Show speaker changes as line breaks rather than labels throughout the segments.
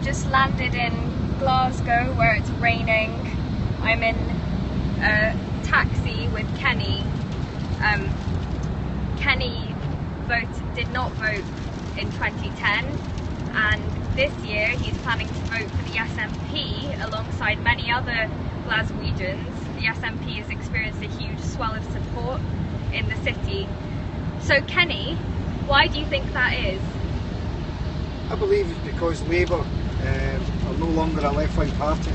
just landed in Glasgow where it's raining. I'm in a taxi with Kenny. Kenny did not vote in 2010, and this year he's planning to vote for the SNP alongside many other Glaswegians. The SNP has experienced a huge swell of support in the city. So Kenny, why do you think that is?
I believe it's because Labour are no longer a left-wing party.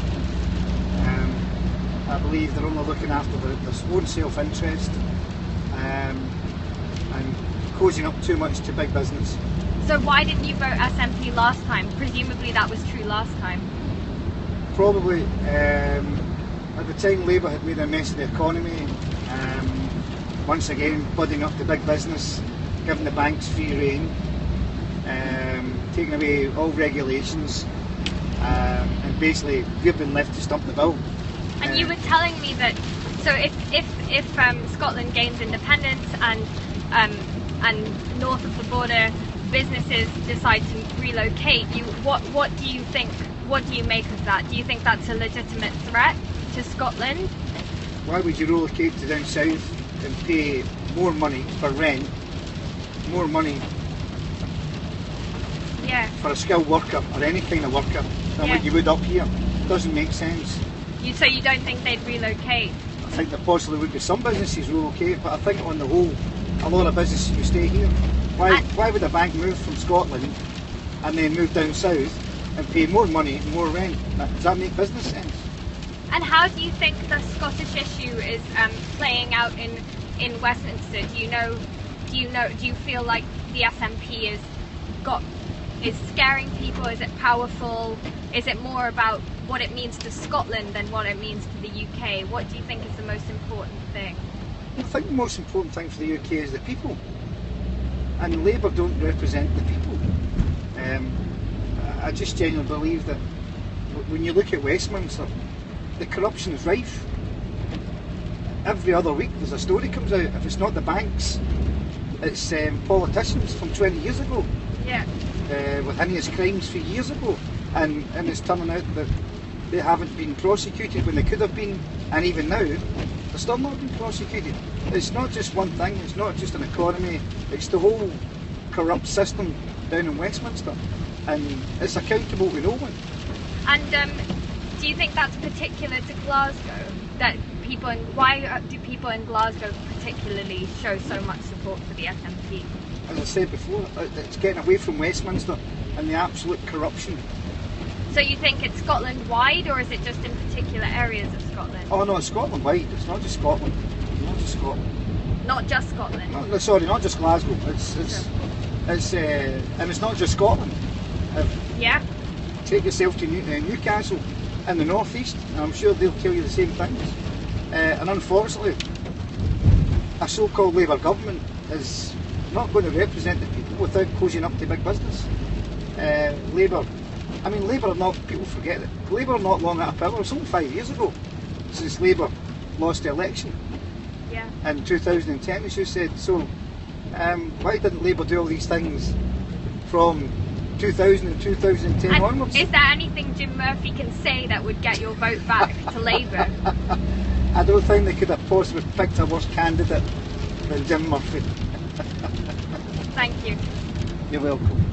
I believe they're only looking after their own self-interest and cozying up too much to big business.
So why didn't you vote SNP last time? Presumably that was true last time.
Probably at the time Labour had made a mess of the economy, once again budding up to big business, giving the banks free rein, taking away all regulations, and basically we've been left to stump the bill.
And you were telling me that so if Scotland gains independence and north of the border businesses decide to relocate, what do you think? What do you make of that? Do you think that's a legitimate threat to Scotland?
Why would you relocate to down south and pay more money for rent, more money for a skilled worker or any kind of worker than what you would up here? It doesn't make sense.
So you don't think they'd relocate?
I think there possibly would be some businesses relocate, but I think on the whole a lot of businesses would stay here. Why would a bank move from Scotland and then move down south and pay more money and more rent? Does that make business sense?
And how do you think the Scottish issue is playing out in Westminster? Do you feel like the SNP is scaring people? Is it powerful? Is it more about what it means to Scotland than what it means to the UK? What do you think is the most important thing?
I think the most important thing for the UK is the people, and Labour don't represent the people. I just genuinely believe that when you look at Westminster, the corruption is rife. Every other week there's a story comes out. If it's not the banks, it's politicians from 20 years ago.
Yeah.
With heinous crimes 3 years ago, and it's turning out that they haven't been prosecuted when they could have been, and even now they're still not being prosecuted. It's not just one thing, it's not just an economy, it's the whole corrupt system down in Westminster, and it's accountable to no one.
And do you think that's particular to Glasgow? That why do people in Glasgow particularly show so much support for the SNP?
As I said before, it's getting away from Westminster and the absolute corruption.
So you think it's Scotland-wide, or is it just in particular areas of Scotland?
Oh no, it's Scotland-wide. It's not just Scotland. Not just Scotland.
Not just Scotland?
No, sorry, not just Glasgow. And it's not just Scotland.
Yeah.
Take yourself to Newcastle in the northeast, and I'm sure they'll tell you the same things. And unfortunately, a so-called Labour government is not going to represent the people without cozying up to big business. Labour are not, people forget it, Labour are not long out of power. It's only 5 years ago since Labour lost the election in 2010, as you said. So why didn't Labour do all these things from 2000 and 2010
and
onwards?
Is there anything Jim Murphy can say that would get your vote back to Labour?
I don't think they could have possibly picked a worse candidate than Jim Murphy.
Thank you.
You're welcome.